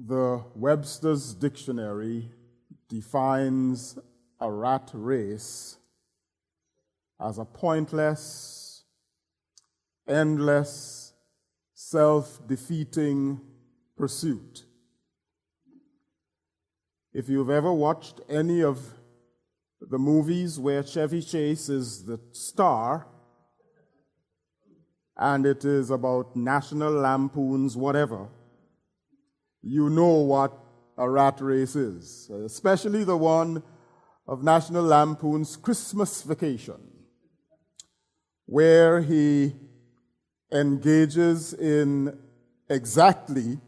The Webster's Dictionary defines a rat race as a pointless, endless, self-defeating pursuit. If you've ever watched any of the movies where Chevy Chase is the star, and it is about National Lampoon's whatever, you know what a rat race is, especially the one of National Lampoon's Christmas Vacation, where he engages in exactly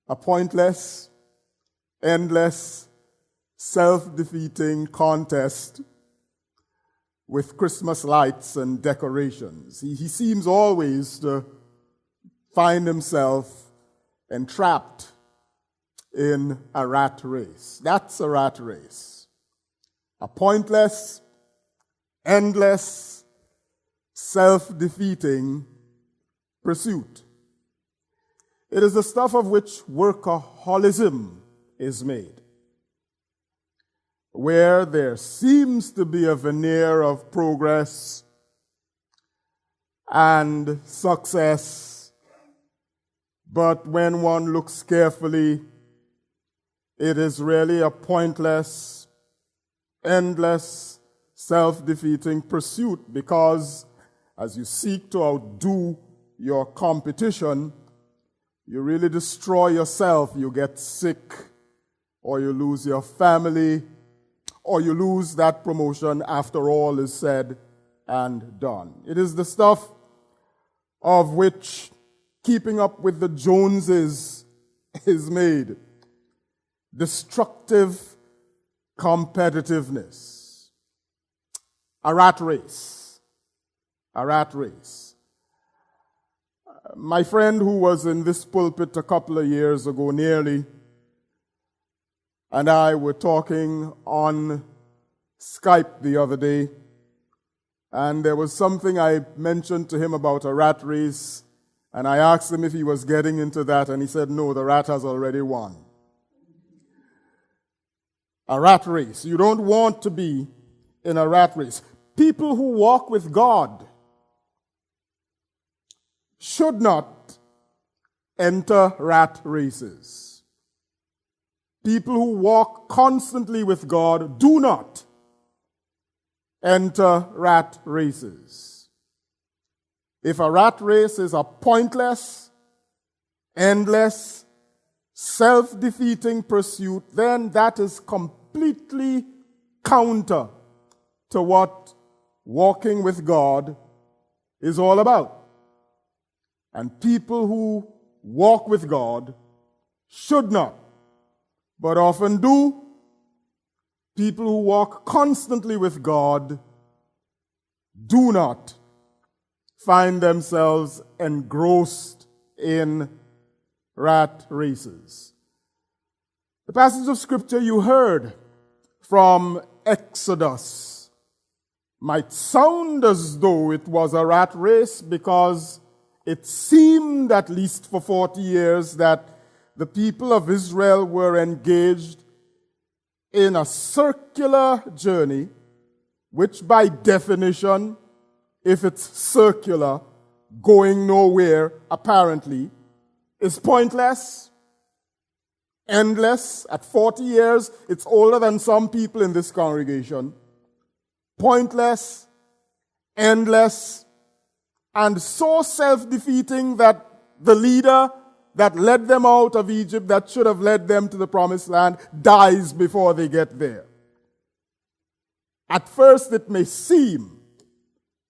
a pointless, endless, self-defeating contest with Christmas lights and decorations. He seems always to find himself entrapped in a rat race. That's a rat race. A pointless, endless, self-defeating pursuit. It is the stuff of which workaholism is made, where there seems to be a veneer of progress and success, but when one looks carefully, it is really a pointless, endless, self-defeating pursuit, because as you seek to outdo your competition, you really destroy yourself. You get sick, or you lose your family, or you lose that promotion after all is said and done. It is the stuff of which keeping up with the Joneses is made. Destructive competitiveness. A rat race. A rat race. My friend who was in this pulpit a couple of years ago nearly, and I were talking on Skype the other day, and there was something I mentioned to him about a rat race, and I asked him if he was getting into that, and he said, no, the rat has already won. A rat race. You don't want to be in a rat race. People who walk with God should not enter rat races. People who walk constantly with God do not enter rat races. If a rat race is a pointless, endless, self-defeating pursuit, then that is completely counter to what walking with God is all about. And people who walk with God should not, but often do. People who walk constantly with God do not find themselves engrossed in rat races. The passage of Scripture you heard from Exodus might sound as though it was a rat race, because it seemed, at least for 40 years, that the people of Israel were engaged in a circular journey, which by definition, if it's circular, going nowhere apparently, is pointless, endless. At 40 years, it's older than some people in this congregation. Pointless, endless, and so self-defeating that the leader that led them out of Egypt, that should have led them to the promised land, dies before they get there. At first, it may seem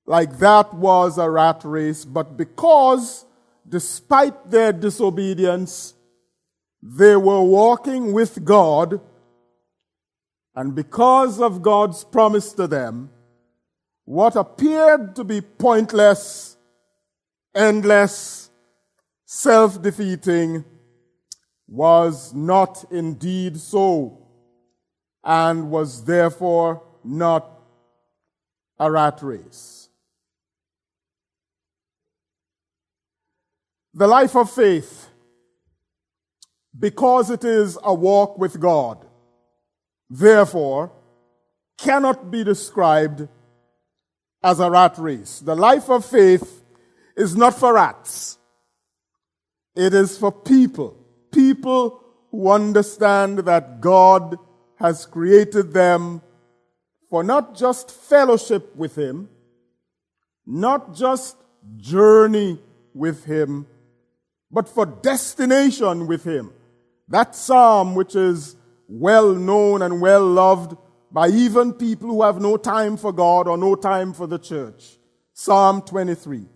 like that was a rat race, but because, despite their disobedience, they were walking with God, and because of God's promise to them, what appeared to be pointless, endless, self-defeating was not indeed so, and was therefore not a rat race. The life of faith because it is a walk with God, therefore, cannot be described as a rat race. The life of faith is not for rats. It is for people who understand that God has created them for not just fellowship with Him, not just journey with Him, but for destination with Him. That psalm, which is well known and well loved by even people who have no time for God or no time for the church, Psalm 23,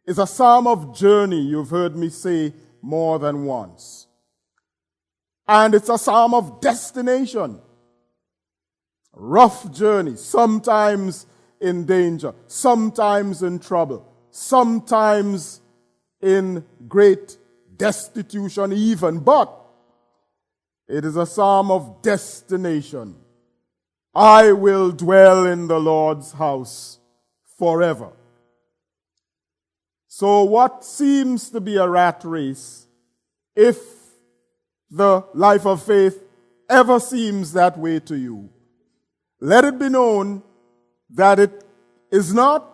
is a psalm of journey, you've heard me say more than once. And it's a psalm of destination. Rough journey, sometimes in danger, sometimes in trouble, sometimes in great destitution even, but it is a psalm of destination. I will dwell in the Lord's house forever. So what seems to be a rat race, if the life of faith ever seems that way to you, let it be known that it is not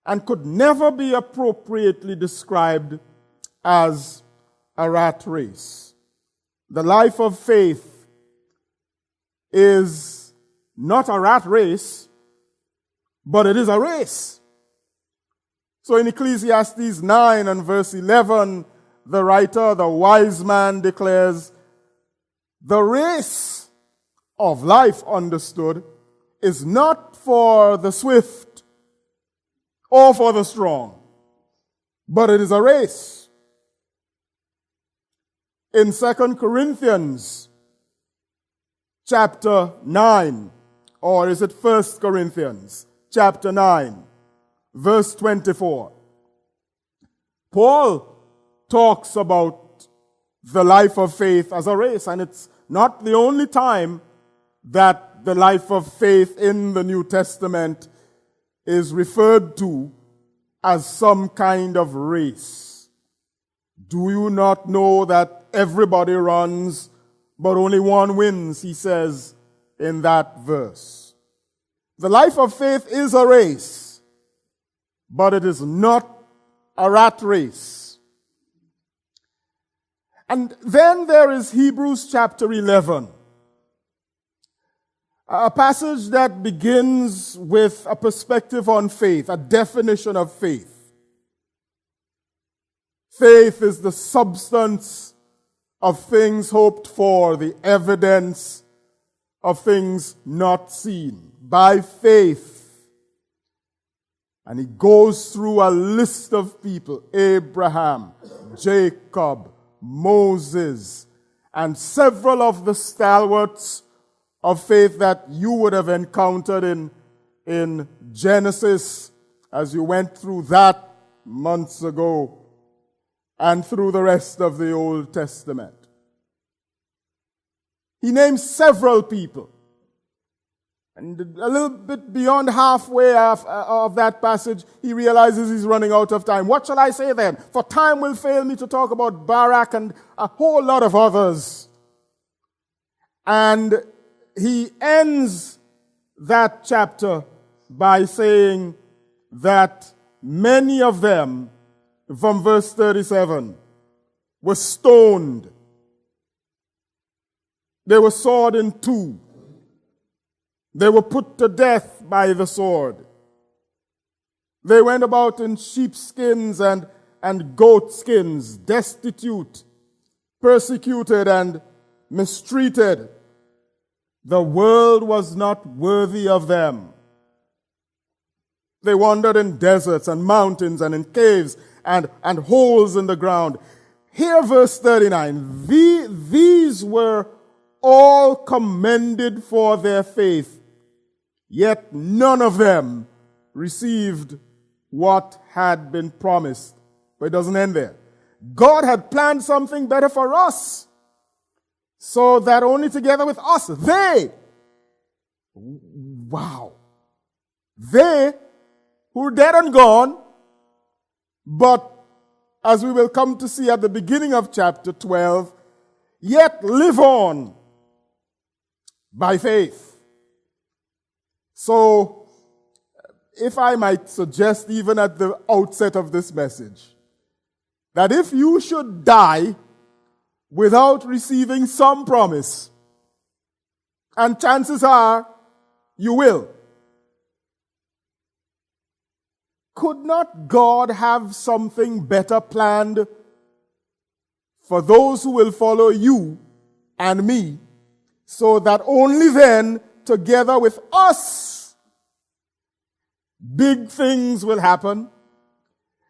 and could never be appropriately described as a rat race. The life of faith is not a rat race, but it is a race. So in Ecclesiastes 9 and verse 11, the writer, the wise man, declares, the race of life, understood, is not for the swift or for the strong, but it is a race. In 2 Corinthians chapter 9, or is it 1 Corinthians chapter 9, verse 24, Paul talks about the life of faith as a race, and it's not the only time that the life of faith in the New Testament is referred to as some kind of race. Do you not know that everybody runs, but only one wins, he says in that verse. The life of faith is a race, but it is not a rat race. And then there is Hebrews chapter 11, a passage that begins with a perspective on faith, a definition of faith. Faith is the substance of things hoped for, the evidence of things not seen. By faith. And he goes through a list of people: Abraham, Jacob, Moses, and several of the stalwarts of faith that you would have encountered in Genesis as you went through that months ago and through the rest of the Old Testament. He names several people. And a little bit beyond halfway of that passage, he realizes he's running out of time. What shall I say then? For time will fail me to talk about Barak and a whole lot of others. And he ends that chapter by saying that many of them, from verse 37, were stoned. They were sawed in two. They were put to death by the sword. They went about in sheepskins and goatskins, destitute, persecuted, and mistreated. The world was not worthy of them. They wandered in deserts and mountains and in caves and holes in the ground. Here, verse 39, these were all commended for their faith, yet none of them received what had been promised. But it doesn't end there. God had planned something better for us, so that only together with us, they who are dead and gone, but as we will come to see at the beginning of chapter 12, yet live on by faith. So, if I might suggest even at the outset of this message, that if you should die without receiving some promise, and chances are you will, could not God have something better planned for those who will follow you and me, so that only then, together with us, big things will happen?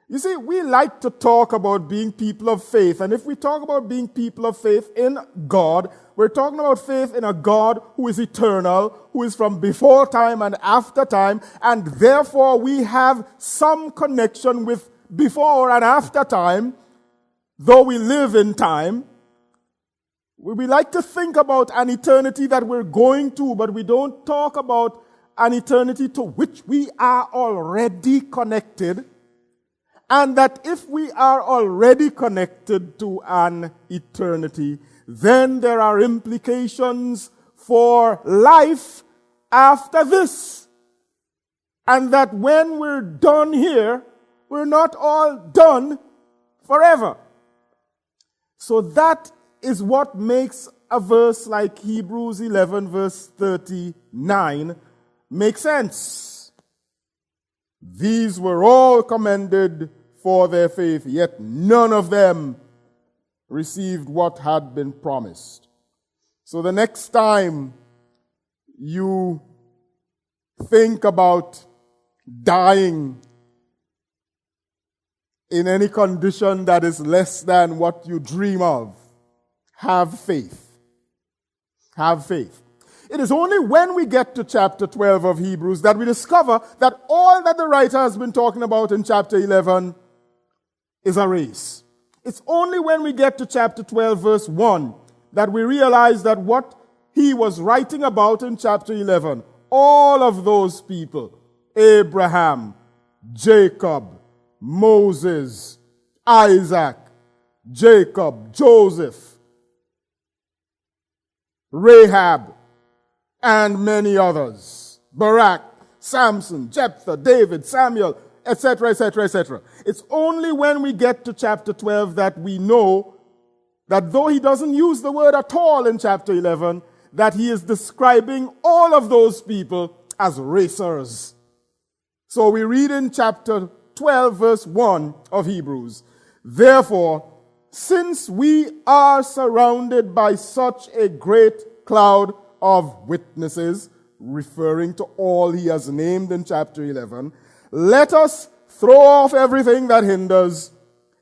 You see, we like to talk about being people of faith, and if we talk about being people of faith in God, we're talking about faith in a God who is eternal, who is from before time and after time, and therefore we have some connection with before and after time, though we live in time. We like to think about an eternity that we're going to, but we don't talk about an eternity to which we are already connected. And that if we are already connected to an eternity, then there are implications for life after this. And that when we're done here, we're not all done forever. So that is what makes a verse like Hebrews 11 verse 39 make sense. These were all commended for their faith, yet none of them received what had been promised. So the next time you think about dying in any condition that is less than what you dream of, have faith. Have faith. It is only when we get to chapter 12 of Hebrews that we discover that all that the writer has been talking about in chapter 11 is a race. It's only when we get to chapter 12 verse 1 that we realize that what he was writing about in chapter 11, all of those people, Abraham, Jacob, Moses, Isaac, Jacob, Joseph, Rahab, and many others, Barak, Samson, Jephthah, David, Samuel, etc., etc., etc. It's only when we get to chapter 12 that we know that though he doesn't use the word at all in chapter 11, that he is describing all of those people as racers. So we read in chapter 12 verse 1 of Hebrews, therefore, since we are surrounded by such a great cloud of witnesses, referring to all he has named in chapter 11, let us throw off everything that hinders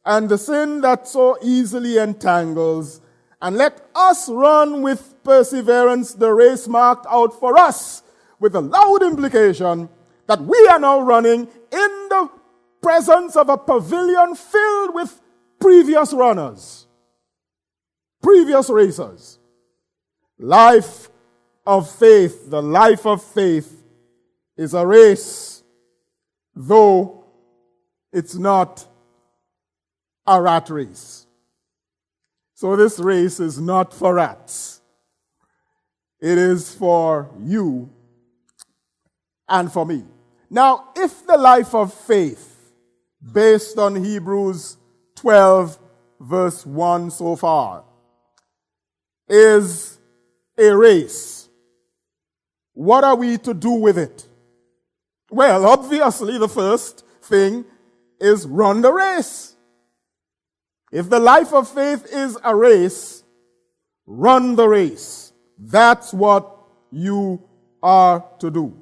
and the sin that so easily entangles, and let us run with perseverance the race marked out for us, with the loud implication that we are now running in the presence of a pavilion filled with previous runners, previous racers. Life of faith, the life of faith is a race, though it's not a rat race. So this race is not for rats. It is for you and for me. Now, if the life of faith, based on Hebrews 12 verse 1 so far, is a race, what are we to do with it? Well, obviously the first thing is run the race. If the life of faith is a race, run the race. That's what you are to do.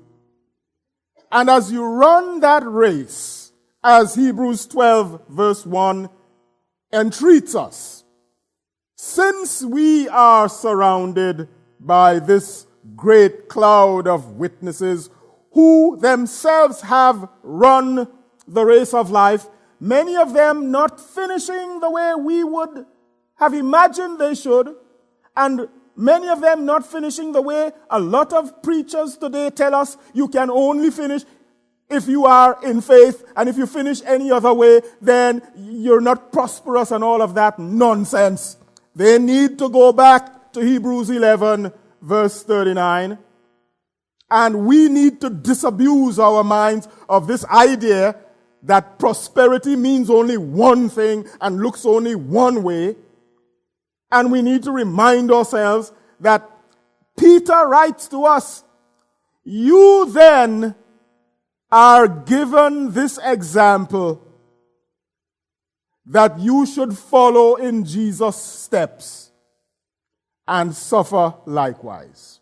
And as you run that race, as Hebrews 12 verse 1 entreats us, since we are surrounded by this great cloud of witnesses who themselves have run the race of life, many of them not finishing the way we would have imagined they should, and many of them not finishing the way a lot of preachers today tell us you can only finish if you are in faith, and if you finish any other way, then you're not prosperous and all of that nonsense. they need to go back to Hebrews 11, verse 39. And we need to disabuse our minds of this idea that prosperity means only one thing and looks only one way. And we need to remind ourselves that Peter writes to us, you then are given this example that you should follow in Jesus' steps and suffer likewise.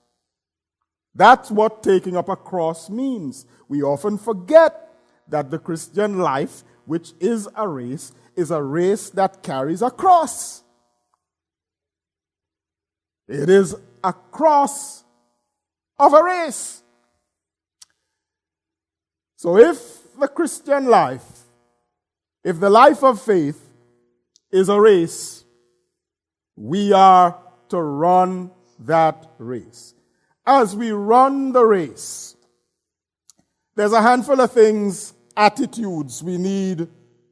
That's what taking up a cross means. We often forget that the Christian life, which is a race that carries a cross. It is a cross of a race. So if the Christian life, if the life of faith is a race, we are to run that race. As we run the race, there's a handful of things, attitudes we need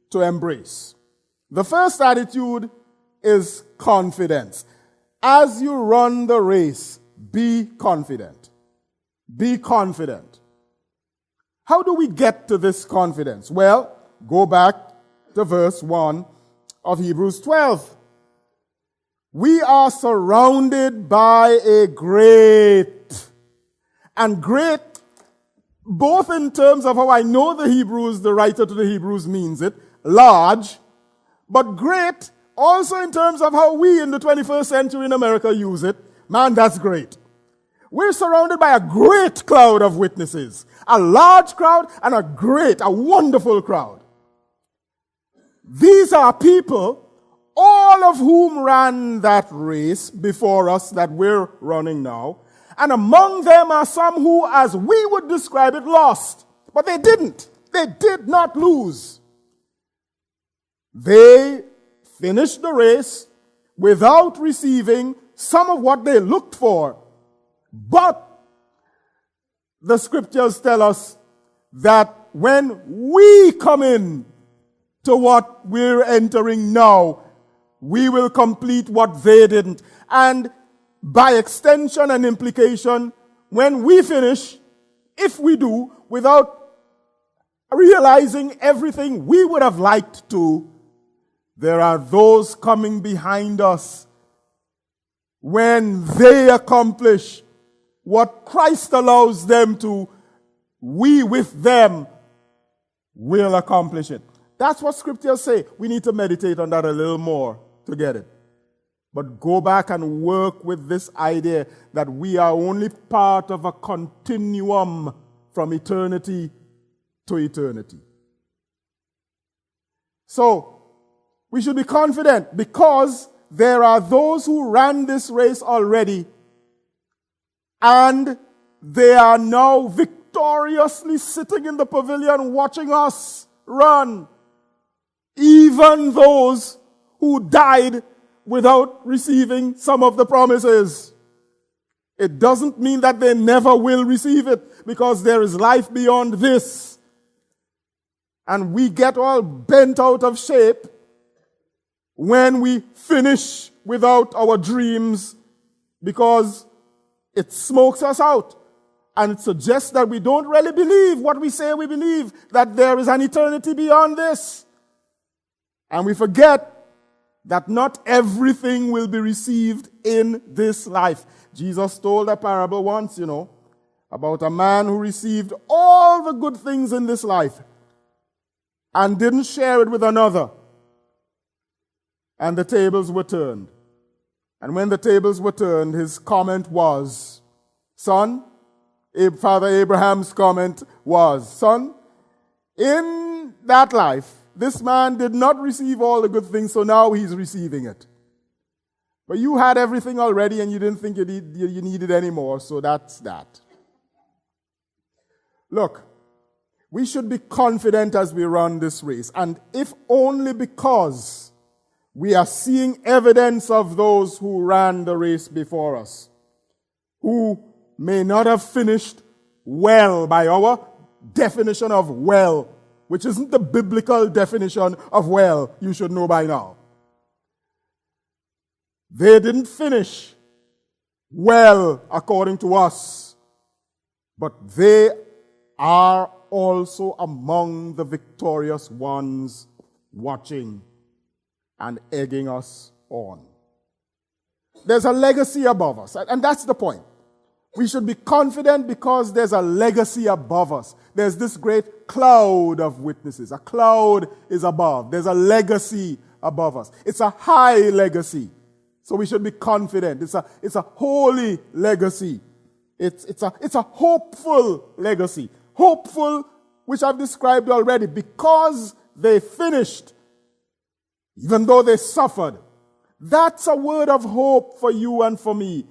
to embrace. The first attitude is confidence. As you run the race, be confident. Be confident. How do we get to this confidence? Well, go back to verse 1 of Hebrews 12. We are surrounded by a great, and great, both in terms of how I know the writer to the Hebrews means it, large, but great also in terms of how we in the 21st century in America use it. Man, that's great. We're surrounded by a great cloud of witnesses, a large crowd and a wonderful crowd. These are people, all of whom ran that race before us that we're running now. And among them are some who, as we would describe it, lost. But they didn't. They did not lose. They finished the race without receiving some of what they looked for. But the scriptures tell us that when we come in to what we're entering now, we will complete what they didn't. And by extension and implication, when we finish, if we do, without realizing everything we would have liked to, there are those coming behind us when they accomplish what Christ allows them to, we with them will accomplish it. That's what scriptures say. We need to meditate on that a little more to get it. But go back and work with this idea that we are only part of a continuum from eternity to eternity. So, we should be confident because there are those who ran this race already and they are now victoriously sitting in the pavilion watching us run. Even those who died without receiving some of the promises. It doesn't mean that they never will receive it because there is life beyond this. And we get all bent out of shape when we finish without our dreams because it smokes us out. And it suggests that we don't really believe what we say we believe, that there is an eternity beyond this. And we forget that not everything will be received in this life. Jesus told a parable once, about a man who received all the good things in this life and didn't share it with another. And the tables were turned. And when the tables were turned, his comment was, Father Abraham's comment was, son, in that life, this man did not receive all the good things, so now he's receiving it. But you had everything already and you didn't think you needed any more, so that's that. Look, we should be confident as we run this race, and if only because we are seeing evidence of those who ran the race before us, who may not have finished well by our definition of well, which isn't the biblical definition of well, you should know by now. They didn't finish well according to us, but they are also among the victorious ones, watching and egging us on. There's a legacy above us, and that's the point. We should be confident because there's a legacy above us. There's this great cloud of witnesses. A cloud is above. There's a legacy above us. It's a high legacy. So we should be confident. It's a holy legacy. It's a hopeful legacy. Hopeful, which I've described already, because they finished, even though they suffered. That's a word of hope for you and for me.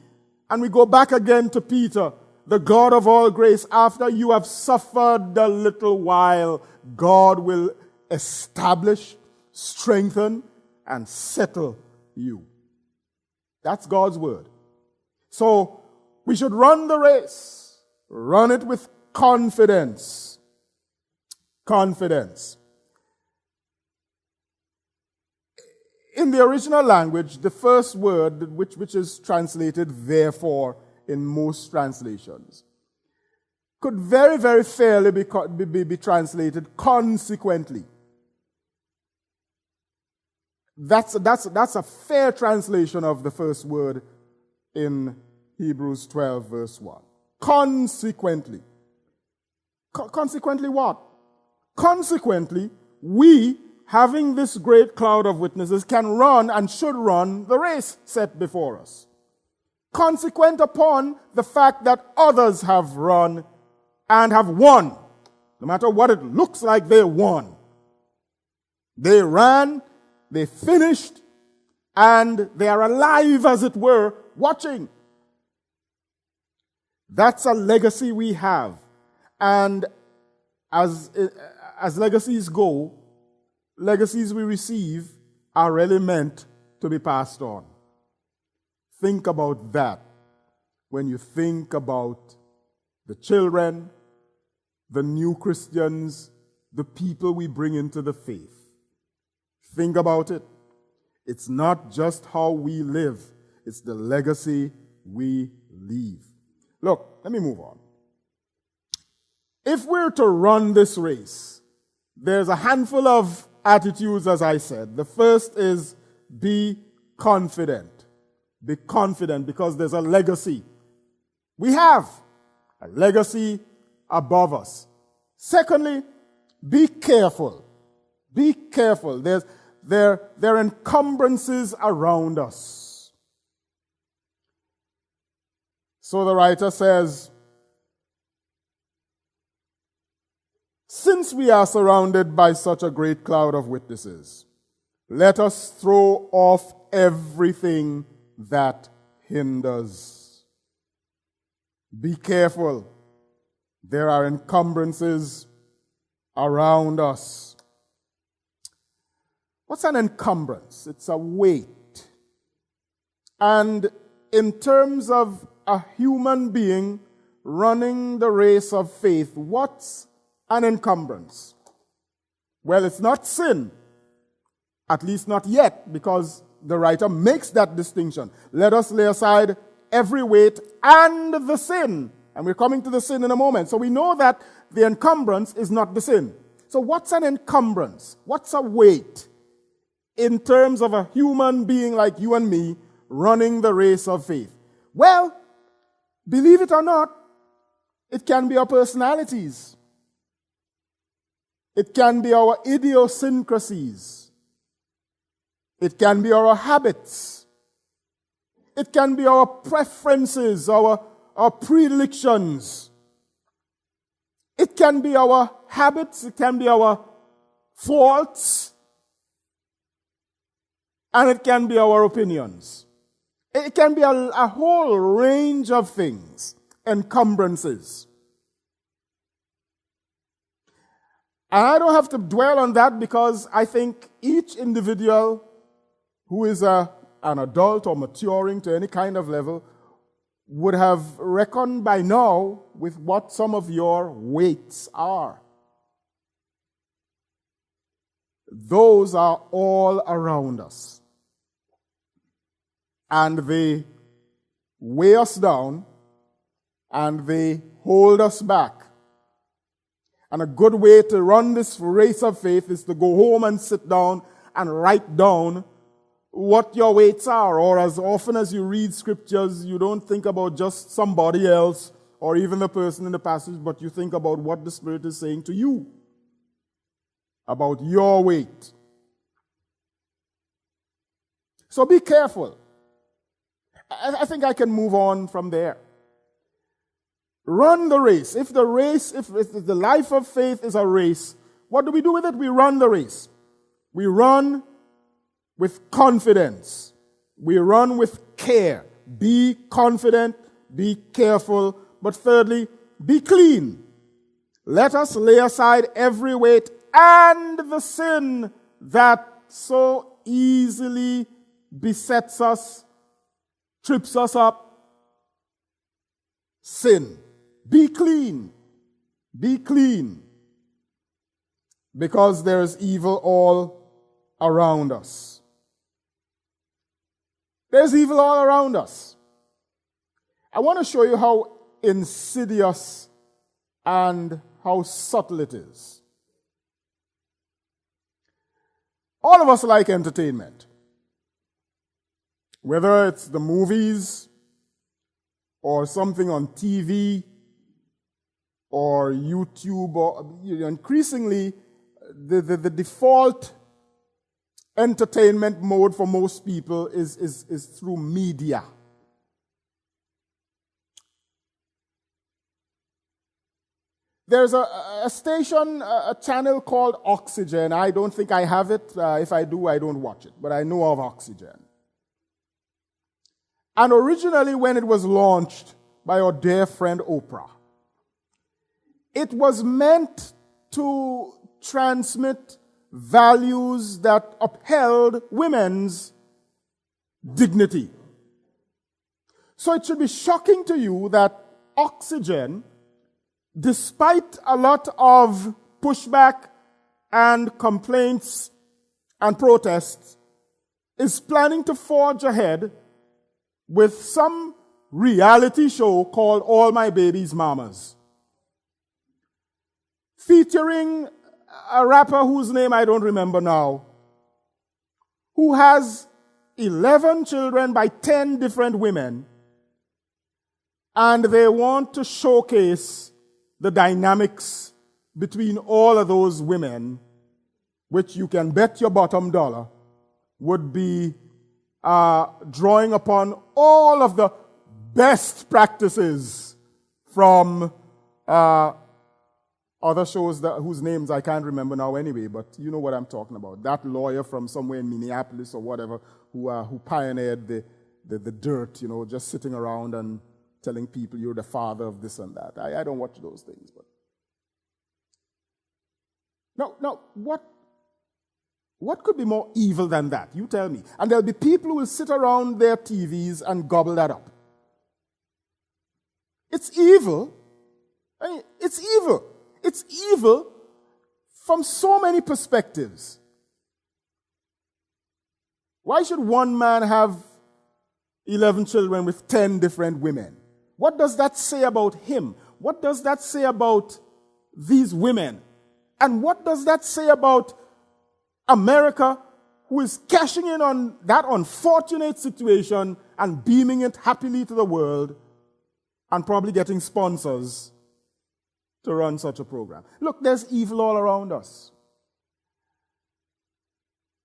And we go back again to Peter, the God of all grace. After you have suffered a little while, God will establish, strengthen, and settle you. That's God's word. So we should run the race. Run it with confidence. Confidence. In the original language, the first word, which is translated therefore in most translations, could very, very fairly be translated consequently. That's a fair translation of the first word in Hebrews 12, verse 1. Consequently. Consequently what? Consequently, we, having this great cloud of witnesses, can run and should run the race set before us. Consequent upon the fact that others have run and have won. No matter what it looks like, they won. They ran, they finished, and they are alive, as it were, watching. That's a legacy we have. And as legacies go, legacies we receive are really meant to be passed on. Think about that when you think about the children, the new Christians, the people we bring into the faith. Think about it. It's not just how we live, it's the legacy we leave. Look, let me move on. If we're to run this race, there's a handful of attitudes, as I said. The first is be confident. Be confident because there's a legacy. We have a legacy above us. Secondly, be careful. Be careful. There are encumbrances around us. So the writer says, since we are surrounded by such a great cloud of witnesses, let us throw off everything that hinders. Be careful. There are encumbrances around us. What's an encumbrance? It's a weight. And in terms of a human being running the race of faith, what's an encumbrance? Well, it's not sin. At least not yet, because the writer makes that distinction. Let us lay aside every weight and the sin. And we're coming to the sin in a moment. So we know that the encumbrance is not the sin. So what's an encumbrance? What's a weight in terms of a human being like you and me running the race of faith? Well, believe it or not, it can be our personalities. It can be our idiosyncrasies. It can be our habits. It can be our preferences, our predilections. It can be our habits. It can be our faults. And it can be our opinions. It can be a whole range of things, encumbrances. And I don't have to dwell on that because I think each individual who is an adult or maturing to any kind of level would have reckoned by now with what some of your weights are. Those are all around us. and they weigh us down, and they hold us back. And a good way to run this race of faith is to go home and sit down and write down what your weights are. Or as often as you read scriptures, you don't think about just somebody else or even the person in the passage, but you think about what the Spirit is saying to you about your weight. So be careful. I think I can move on from there. Run the race. If the life of faith is a race, what do we do with it? We run the race. We run with confidence. We run with care. Be confident, be careful, but thirdly, be clean. Let us lay aside every weight and the sin that so easily besets us, trips us up. Sin. Be clean. Be clean. Because there is evil all around us. There's evil all around us. I want to show you how insidious and how subtle it is. All of us like entertainment. Whether it's the movies or something on TV or YouTube, or increasingly the default entertainment mode for most people is through media. There's a station, a channel called Oxygen. I don't think I have it. If I do, I don't watch it. But I know of Oxygen. And originally, when it was launched by our dear friend Oprah, it was meant to transmit values that upheld women's dignity. So it should be shocking to you that Oxygen, despite a lot of pushback and complaints and protests, is planning to forge ahead with some reality show called All My Baby's Mamas, featuring a rapper whose name I don't remember now, who has 11 children by 10 different women, and they want to showcase the dynamics between all of those women, which you can bet your bottom dollar would be drawing upon all of the best practices from other shows whose names I can't remember now anyway, but you know what I'm talking about. That lawyer from somewhere in Minneapolis or whatever who pioneered the dirt, just sitting around and telling people you're the father of this and that. I don't watch those things. But now, what could be more evil than that? You tell me. And there'll be people who will sit around their TVs and gobble that up. It's evil. It's evil. It's evil from so many perspectives. Why should one man have 11 children with 10 different women? What does that say about him? What does that say about these women? And what does that say about America, who is cashing in on that unfortunate situation and beaming it happily to the world and probably getting sponsors to run such a program? Look, there's evil all around us.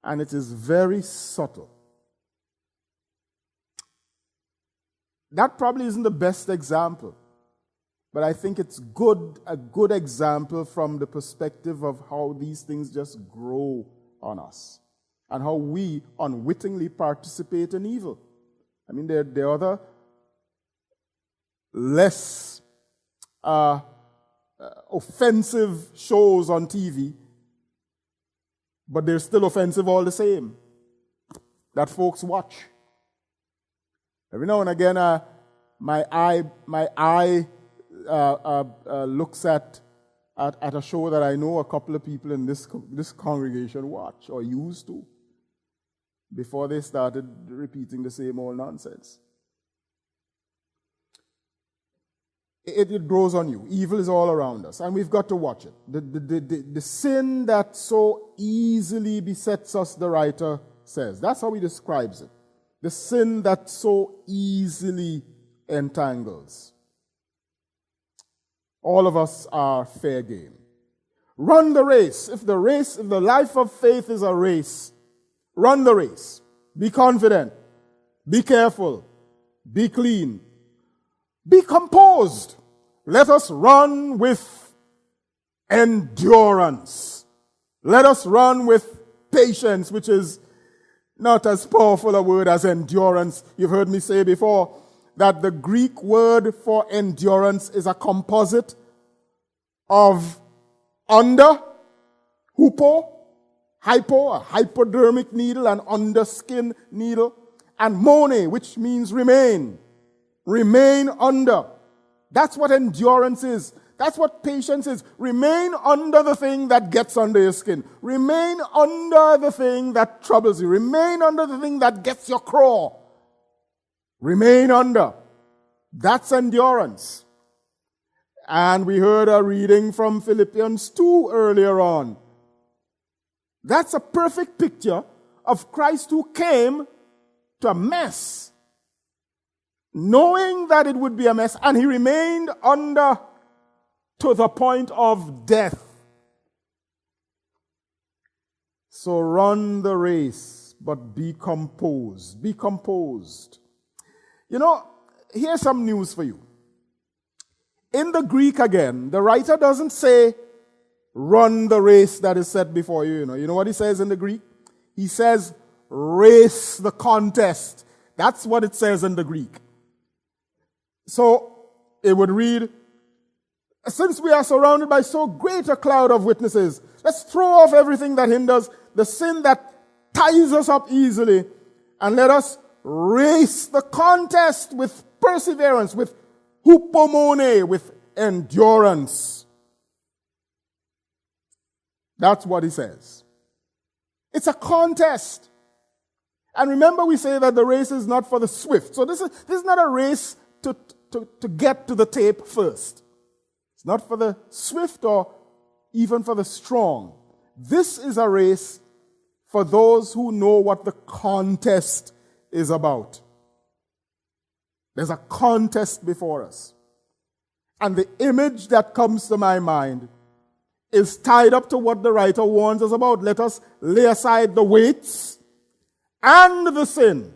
And it is very subtle. That probably isn't the best example, but I think it's a good example from the perspective of how these things just grow on us and how we unwittingly participate in evil. I mean, there are other less offensive shows on TV, but they're still offensive all the same, that folks watch. Every now and again, my eye looks at a show that I know a couple of people in this congregation watch or used to. before they started repeating the same old nonsense. It grows on you. Evil is all around us, and we've got to watch it. The sin that so easily besets us, the writer says. That's how he describes it. The sin that so easily entangles. All of us are fair game. Run the race. If the life of faith is a race, run the race. Be confident. Be careful. Be clean. Be composed. Let us run with endurance. Let us run with patience, which is not as powerful a word as endurance. You've heard me say before that the Greek word for endurance is a composite of under, hupo, hypo, a hypodermic needle, an underskin needle, and mone, which means remain. Remain under. That's what endurance is. That's what patience is. Remain under the thing that gets under your skin. Remain under the thing that troubles you. Remain under the thing that gets your craw. Remain under. That's endurance. And we heard a reading from Philippians 2 earlier on. That's a perfect picture of Christ who came to a mess, knowing that it would be a mess, and he remained under to the point of death. So run the race, but be composed. Be composed. You know, here's some news for you. In the Greek again, the writer doesn't say, run the race that is set before you. You know what he says in the Greek? He says, race the contest. That's what it says in the Greek. So it would read, since we are surrounded by so great a cloud of witnesses, let's throw off everything that hinders, the sin that ties us up easily, and let us race the contest with perseverance, with hupomone, with endurance. That's what he says. It's a contest. And remember, we say that the race is not for the swift. So this is not a race to get to the tape first. It's not for the swift or even for the strong. This is a race for those who know what the contest is about. There's a contest before us. And the image that comes to my mind is tied up to what the writer warns us about. Let us lay aside the weights and the sin.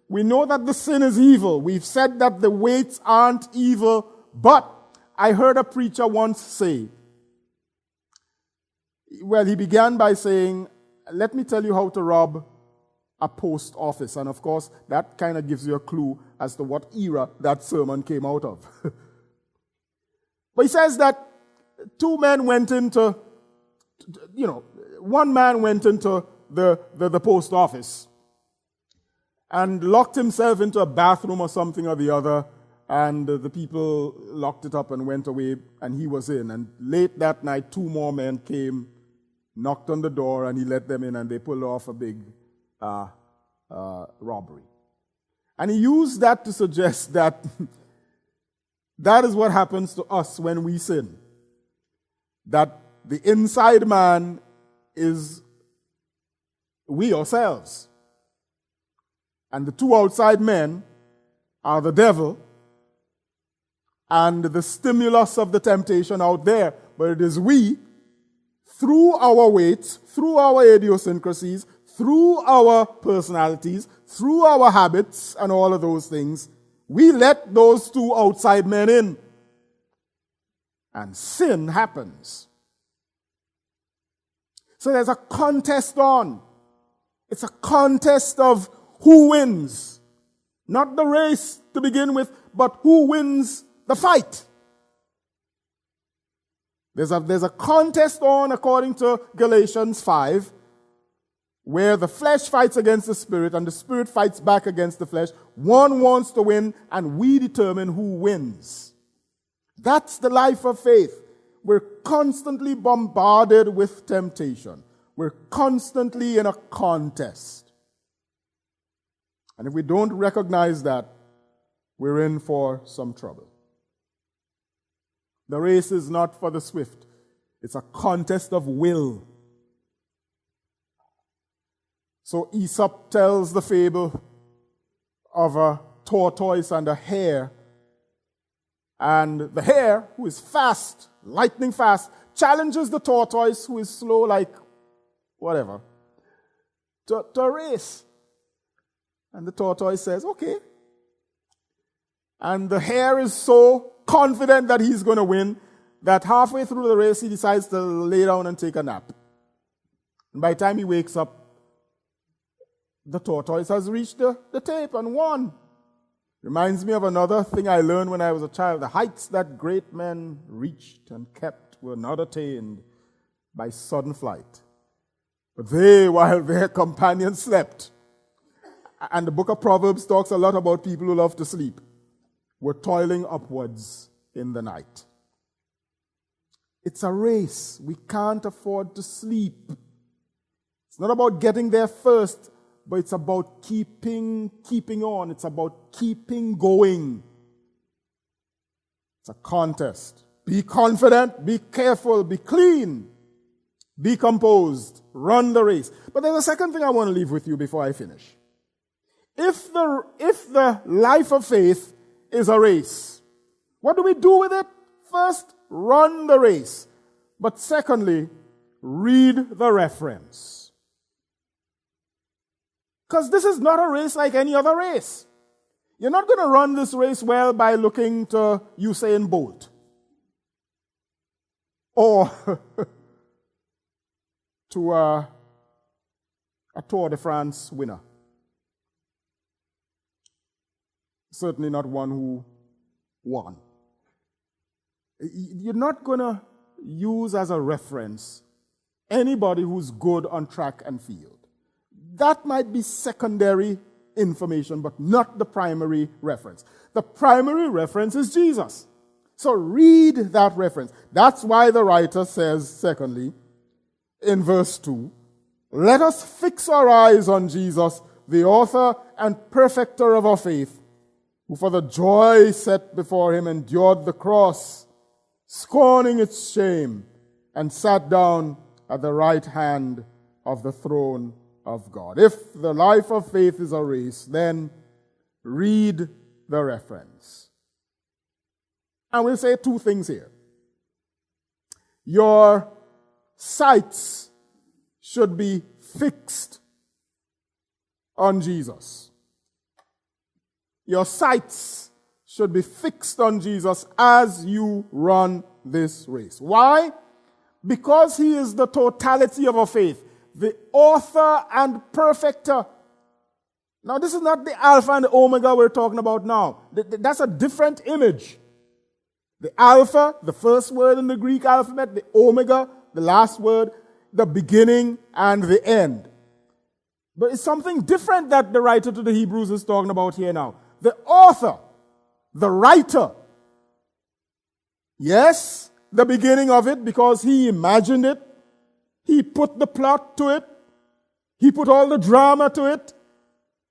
We know that the sin is evil. We've said that the weights aren't evil, but I heard a preacher once say, well, he began by saying, let me tell you how to rob a post office. And of course, that kind of gives you a clue as to what era that sermon came out of. But he says that one man went into the post office and locked himself into a bathroom or something or the other, and the people locked it up and went away, and he was in. And late that night, 2 more men came, knocked on the door, and he let them in, and they pulled off a big robbery. And he used that to suggest that that is what happens to us when we sin. That the inside man is we ourselves. And the 2 outside men are the devil and the stimulus of the temptation out there. But it is we, through our weights, through our idiosyncrasies, through our personalities, through our habits and all of those things, we let those 2 outside men in. And sin happens. So there's a contest on. It's a contest of who wins. Not the race to begin with, but who wins the fight. There's a contest on, according to Galatians 5, where the flesh fights against the spirit and the spirit fights back against the flesh. One wants to win, and we determine who wins. That's the life of faith. We're constantly bombarded with temptation. We're constantly in a contest. And if we don't recognize that, we're in for some trouble. The race is not for the swift. It's a contest of will. So Aesop tells the fable of a tortoise and a hare. And the hare, who is fast, lightning fast, challenges the tortoise, who is slow like whatever, to a race. And the tortoise says, okay. And the hare is so confident that he's going to win that halfway through the race he decides to lay down and take a nap. And by the time he wakes up, the tortoise has reached the tape and won. Reminds me of another thing I learned when I was a child. The heights that great men reached and kept were not attained by sudden flight, but they, while their companions slept. And the book of Proverbs talks a lot about people who love to sleep, were toiling upwards in the night. It's a race. We can't afford to sleep. It's not about getting there first, but it's about keeping on. It's about keeping going. It's a contest. Be confident, be careful, be clean, be composed, run the race. But there's a second thing I want to leave with you before I finish. If the life of faith is a race, what do we do with it? First, run the race. But secondly, read the reference. Because this is not a race like any other race. You're not going to run this race well by looking to Usain Bolt or to a Tour de France winner. Certainly not one who won. You're not going to use as a reference anybody who's good on track and field. That might be secondary information, but not the primary reference. The primary reference is Jesus. So read that reference. That's why the writer says, secondly, in verse 2, let us fix our eyes on Jesus, the author and perfecter of our faith, who for the joy set before him endured the cross, scorning its shame, and sat down at the right hand of the throne of God. If the life of faith is a race, then read the reference. And we'll say two things here. Your sights should be fixed on Jesus. Your sights should be fixed on Jesus as you run this race. Why? Because he is the totality of our faith, the author and perfecter. Now, this is not the Alpha and the Omega we're talking about now. That's a different image. The Alpha, the first word in the Greek alphabet, the Omega, the last word, the beginning and the end. But it's something different that the writer to the Hebrews is talking about here now. The author, the writer. Yes, the beginning of it because he imagined it. He put the plot to it. He put all the drama to it.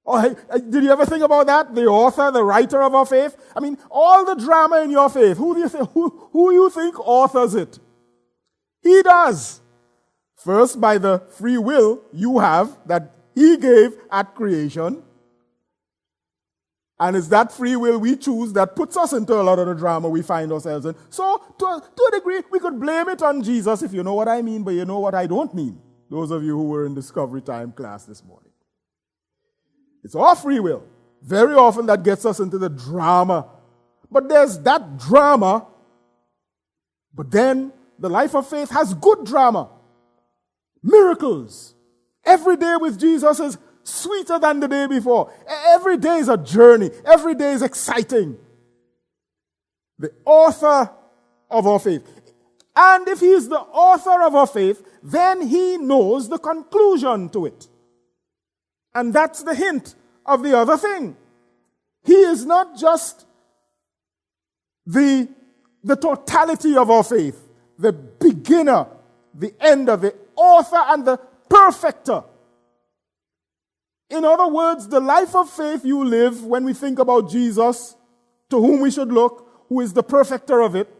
Oh, did you ever think about that? The author, the writer of our faith? I mean, all the drama in your faith, who do you think authors it? He does. First, by the free will you have that he gave at creation. And it's that free will we choose that puts us into a lot of the drama we find ourselves in. So, to a degree, we could blame it on Jesus, if you know what I mean, but you know what I don't mean. Those of you who were in Discovery Time class this morning. It's our free will. Very often that gets us into the drama. But there's that drama, but then the life of faith has good drama. Miracles. Every day with Jesus is sweeter than the day before. Every day is a journey. Every day is exciting. The author of our faith. And if he is the author of our faith, then he knows the conclusion to it. And that's the hint of the other thing. He is not just the totality of our faith, the beginner, the ender, the author and the perfecter. In other words, the life of faith you live when we think about Jesus, to whom we should look, who is the perfecter of it,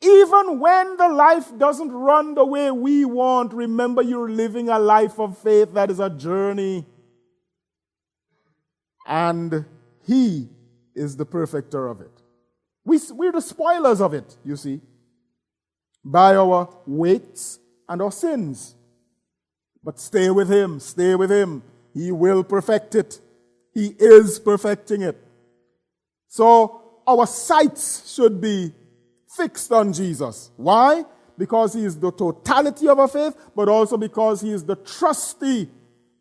even when the life doesn't run the way we want, remember you're living a life of faith that is a journey. And He is the perfecter of it. We're the spoilers of it, you see, by our weights and our sins. But stay with Him, stay with Him. He will perfect it. He is perfecting it. So our sights should be fixed on Jesus. Why? Because He is the totality of our faith, but also because He is the trustee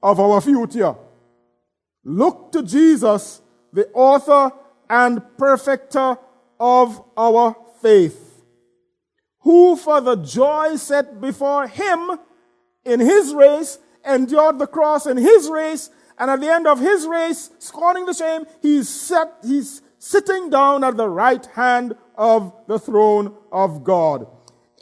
of our future. Look to Jesus, the author and perfecter of our faith, who for the joy set before Him in His race endured the cross in His race, and at the end of His race, scorning the shame, He's sitting down at the right hand of the throne of God.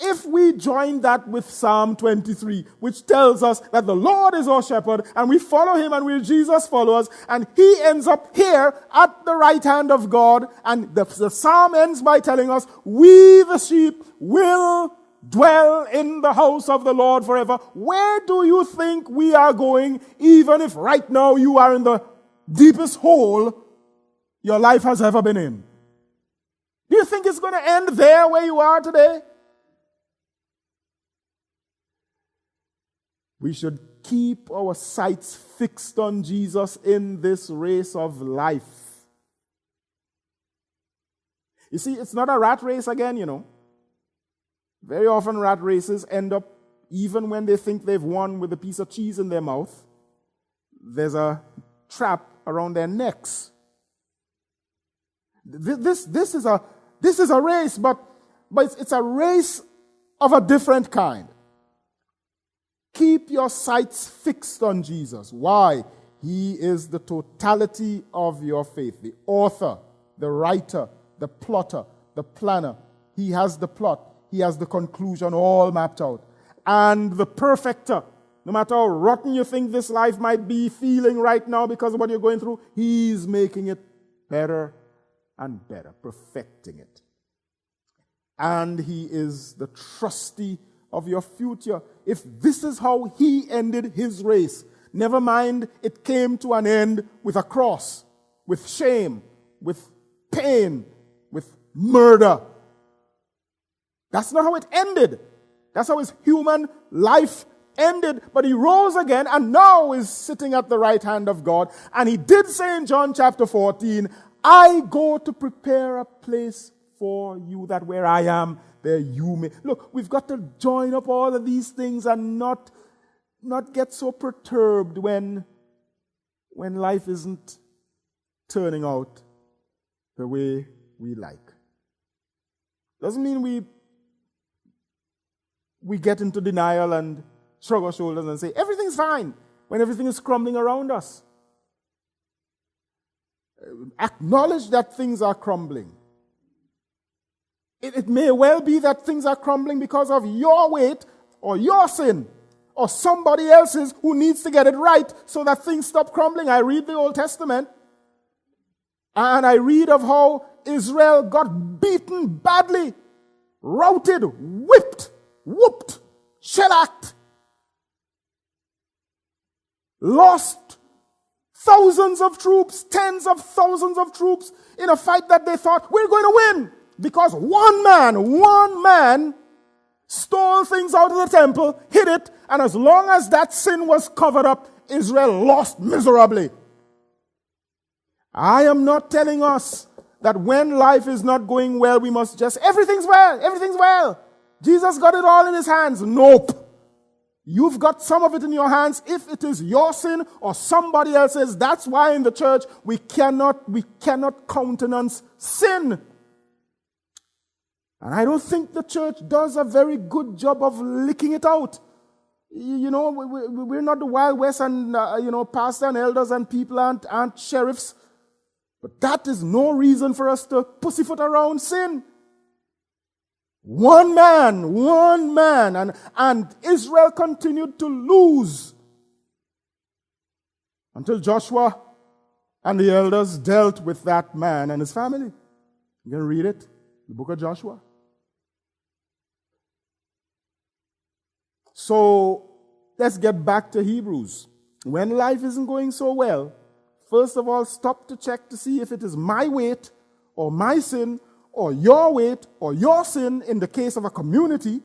If we join that with Psalm 23, which tells us that the Lord is our shepherd, and we follow Him and we're Jesus followers, and He ends up here at the right hand of God, and the Psalm ends by telling us, we the sheep will dwell in the house of the Lord forever. Where do you think we are going, even if right now you are in the deepest hole your life has ever been in? Do you think it's going to end there where you are today? We should keep our sights fixed on Jesus in this race of life. You see, it's not a rat race again, you know. Very often rat races end up, even when they think they've won with a piece of cheese in their mouth, there's a trap around their necks. This is a race, but it's a race of a different kind. Keep your sights fixed on Jesus. Why? He is the totality of your faith, the author, the writer, the plotter, the planner. He has the plot. He has the conclusion all mapped out. And the perfecter. No matter how rotten you think this life might be feeling right now because of what you're going through, He's making it better and better, perfecting it. And He is the trustee of your future. If this is how He ended His race, never mind it came to an end with a cross, with shame, with pain, with murder. That's not how it ended. That's how His human life ended. But He rose again and now is sitting at the right hand of God. And He did say in John chapter 14, I go to prepare a place for you, that where I am, there you may. Look, we've got to join up all of these things and not get so perturbed when life isn't turning out the way we like. Doesn't mean we get into denial and shrug our shoulders and say, everything's fine, when everything is crumbling around us. Acknowledge that things are crumbling. It may well be that things are crumbling because of your weight or your sin or somebody else's who needs to get it right so that things stop crumbling. I read the Old Testament and I read of how Israel got beaten badly, routed, whipped, whooped, shellacked, lost thousands of troops, tens of thousands of troops in a fight that they thought, we're going to win. Because one man stole things out of the temple, hid it, and as long as that sin was covered up, Israel lost miserably. I am not telling us that when life is not going well, we must just, everything's well. Jesus got it all in His hands. Nope. You've got some of it in your hands if it is your sin or somebody else's. That's why in the church we cannot countenance sin. And I don't think the church does a very good job of licking it out. You know, we're not the Wild West and, pastor and elders and people aren't sheriffs. But that is no reason for us to pussyfoot around sin. One man, and Israel continued to lose. until Joshua and the elders dealt with that man and his family. You can read it, the book of Joshua. So let's get back to Hebrews. When life isn't going so well, first of all, stop to check to see if it is my weight or my sin or your weight or your sin in the case of a community,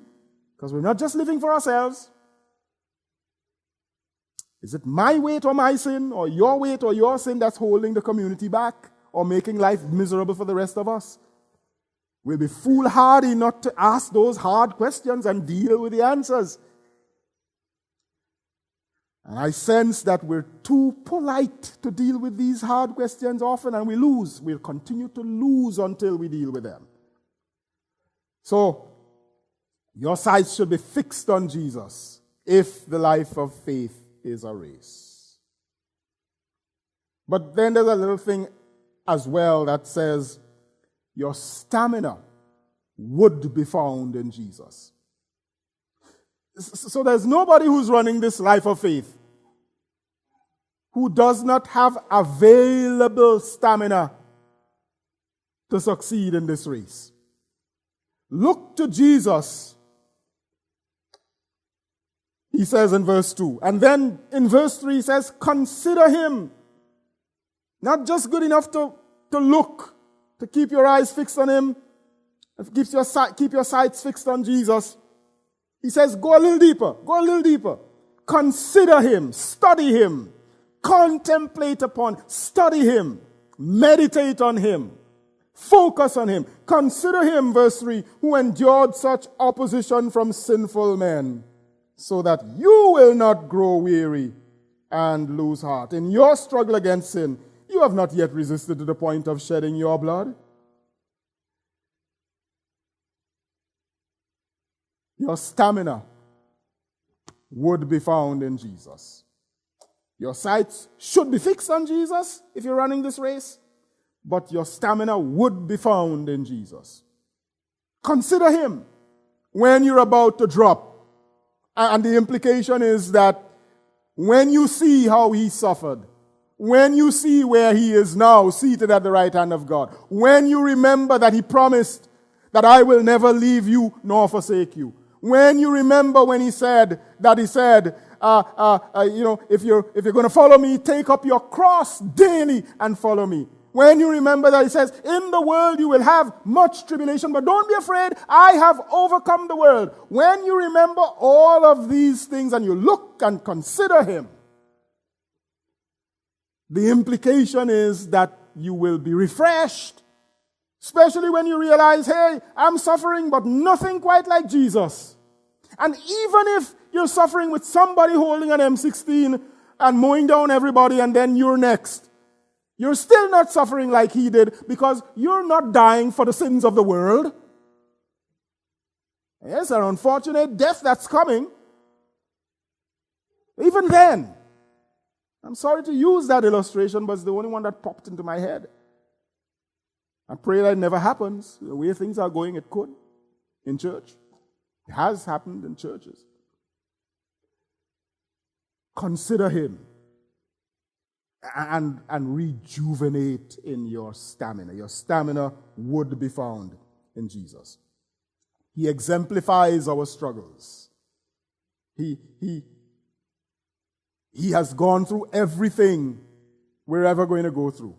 because we're not just living for ourselves. Is it my weight or my sin or your weight or your sin that's holding the community back or making life miserable for the rest of us? We'll be foolhardy not to ask those hard questions and deal with the answers. And I sense that we're too polite to deal with these hard questions often, and we lose. We'll continue to lose until we deal with them. So, your sights should be fixed on Jesus if the life of faith is a race. But then there's a little thing as well that says your stamina would be found in Jesus. So there's nobody who's running this life of faith who does not have available stamina to succeed in this race. Look to Jesus, he says in verse 2. And then in verse 3 he says, consider him. Not just good enough to look, to keep your eyes fixed on him, keep your sights fixed on Jesus. He says, go a little deeper, go a little deeper. Consider him, study him, contemplate upon, study him, meditate on him, focus on him. Consider him, verse 3, who endured such opposition from sinful men, so that you will not grow weary and lose heart. In your struggle against sin, you have not yet resisted to the point of shedding your blood. Your stamina would be found in Jesus. Your sights should be fixed on Jesus if you're running this race, but your stamina would be found in Jesus. Consider him when you're about to drop. And the implication is that when you see how he suffered, when you see where he is now, seated at the right hand of God, when you remember that he promised that I will never leave you nor forsake you, when you remember when he said, if you're going to follow me, take up your cross daily and follow me. When you remember that he says, in the world you will have much tribulation, but don't be afraid, I have overcome the world. When you remember all of these things and you look and consider him, the implication is that you will be refreshed, especially when you realize, hey, I'm suffering, but nothing quite like Jesus. And even if you're suffering with somebody holding an M16 and mowing down everybody and then you're next, you're still not suffering like he did because you're not dying for the sins of the world. Yes, an unfortunate death that's coming. Even then, I'm sorry to use that illustration, but it's the only one that popped into my head. I pray that it never happens. The way things are going, it could in church. It has happened in churches. Consider him and rejuvenate in your stamina. Your stamina would be found in Jesus. He exemplifies our struggles. He has gone through everything we're ever going to go through.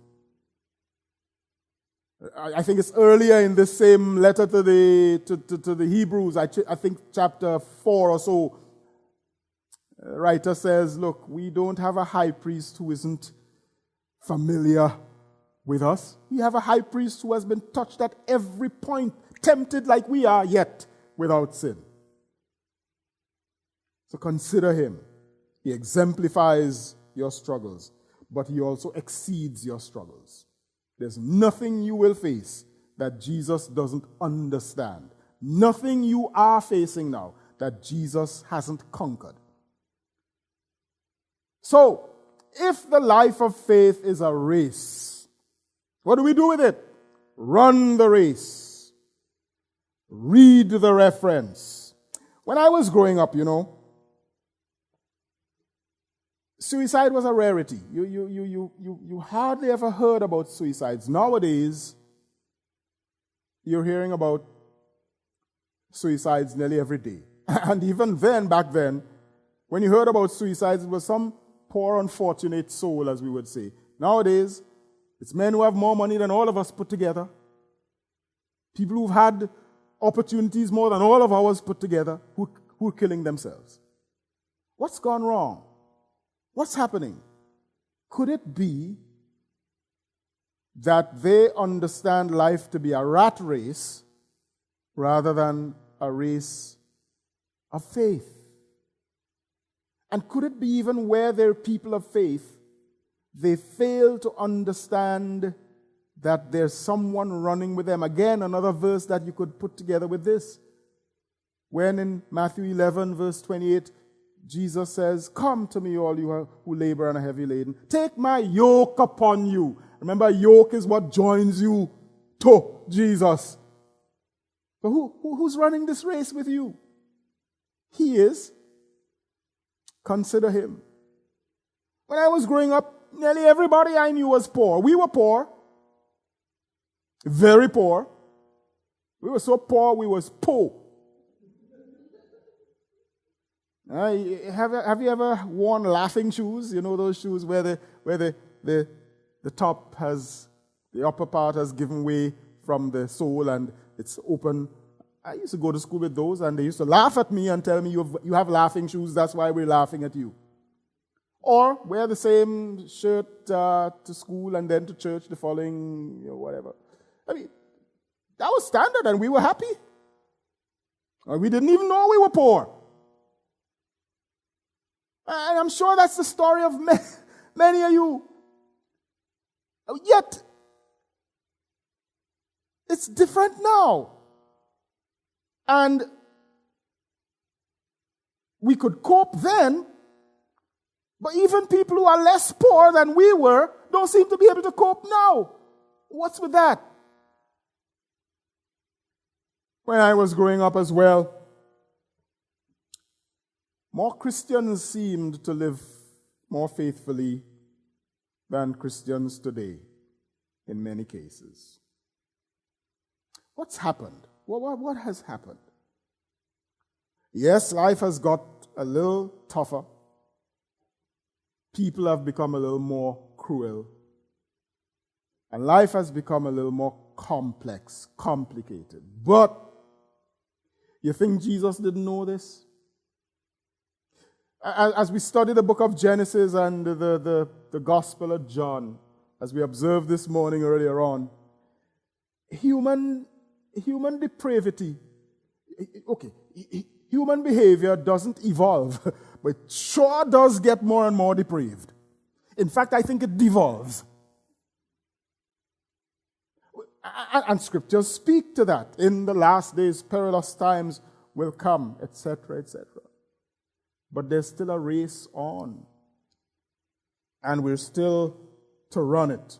I think it's earlier in this same letter to the Hebrews, I think chapter 4 or so, writer says, look, we don't have a high priest who isn't familiar with us. We have a high priest who has been touched at every point, tempted like we are, yet without sin. So consider him. He exemplifies your struggles, but he also exceeds your struggles. There's nothing you will face that Jesus doesn't understand. Nothing you are facing now that Jesus hasn't conquered. So, if the life of faith is a race, what do we do with it? Run the race. Read the reference. When I was growing up, suicide was a rarity. You hardly ever heard about suicides. Nowadays, you're hearing about suicides nearly every day. And even then, back then, when you heard about suicides, it was some poor, unfortunate soul, as we would say. Nowadays, it's men who have more money than all of us put together. People who've had opportunities more than all of ours put together who are killing themselves. What's gone wrong? What's happening? Could it be that they understand life to be a rat race rather than a race of faith? And could it be even where they're people of faith, they fail to understand that there's someone running with them? Again, another verse that you could put together with this. When in Matthew 11, verse 28, Jesus says, "Come to me, all you who labor and are heavy laden. Take my yoke upon you." Remember, yoke is what joins you to Jesus. But who's running this race with you? He is. Consider him. When I was growing up, nearly everybody I knew was poor. We were poor. Very poor. We were so poor, we was poor. Have you ever worn laughing shoes? You know those shoes where the top has, the upper part has given way from the sole and it's open. I used to go to school with those, and they used to laugh at me and tell me, you have laughing shoes, that's why we're laughing at you. Or wear the same shirt to school and then to church the following, whatever. I mean, that was standard, and we were happy. We didn't even know we were poor. And I'm sure that's the story of many of you. Yet, it's different now. And we could cope then, but even people who are less poor than we were don't seem to be able to cope now. What's with that? When I was growing up as well, more Christians seemed to live more faithfully than Christians today, in many cases. What's happened? What has happened? Yes, life has got a little tougher. People have become a little more cruel. And life has become a little more complex, complicated. But you think Jesus didn't know this? As we study the book of Genesis and the Gospel of John, as we observed this morning earlier on, human depravity, okay, human behavior doesn't evolve, but it sure does get more and more depraved. In fact, I think it devolves. And scriptures speak to that. In the last days, perilous times will come, etc., etc. But there's still a race on. And we're still to run it.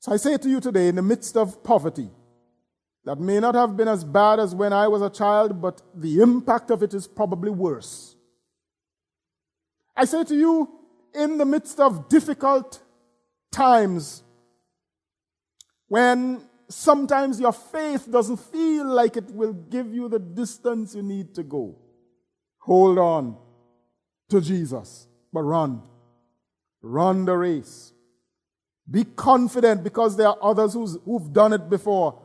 So I say to you today, in the midst of poverty, that may not have been as bad as when I was a child, but the impact of it is probably worse. I say to you, in the midst of difficult times, when sometimes your faith doesn't feel like it will give you the distance you need to go, hold on to Jesus, but run. Run the race. Be confident because there are others who've done it before.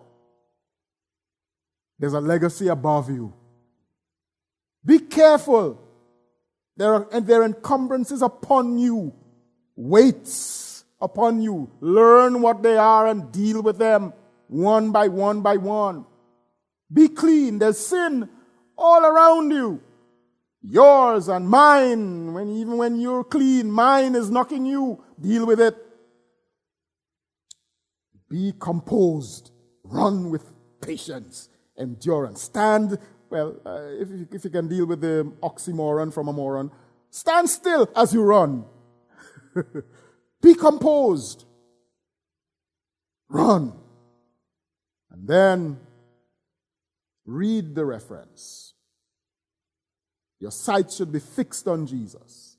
There's a legacy above you. Be careful. There are encumbrances upon you, weights upon you. Learn what they are and deal with them one by one by one. Be clean. There's sin all around you. Yours and mine. Even when you're clean, mine is knocking you. Deal with it. Be composed. Run with patience, endurance. Stand, if you can deal with the oxymoron from a moron, stand still as you run. Be composed. Run. And then read the reference. Your sight should be fixed on Jesus.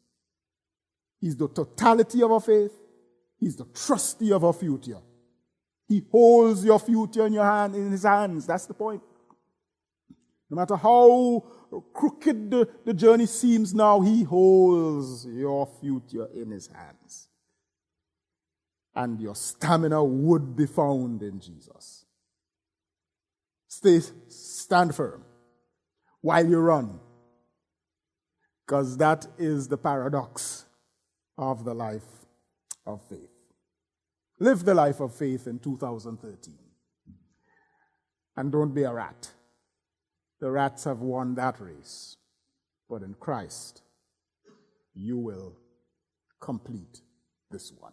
He's the totality of our faith. He's the trustee of our future. He holds your future in his hands. That's the point. No matter how crooked the journey seems now, he holds your future in his hands. And your stamina would be found in Jesus. Stand firm while you run, because that is the paradox of the life of faith. Live the life of faith in 2013. And don't be a rat. The rats have won that race. But in Christ, you will complete this one.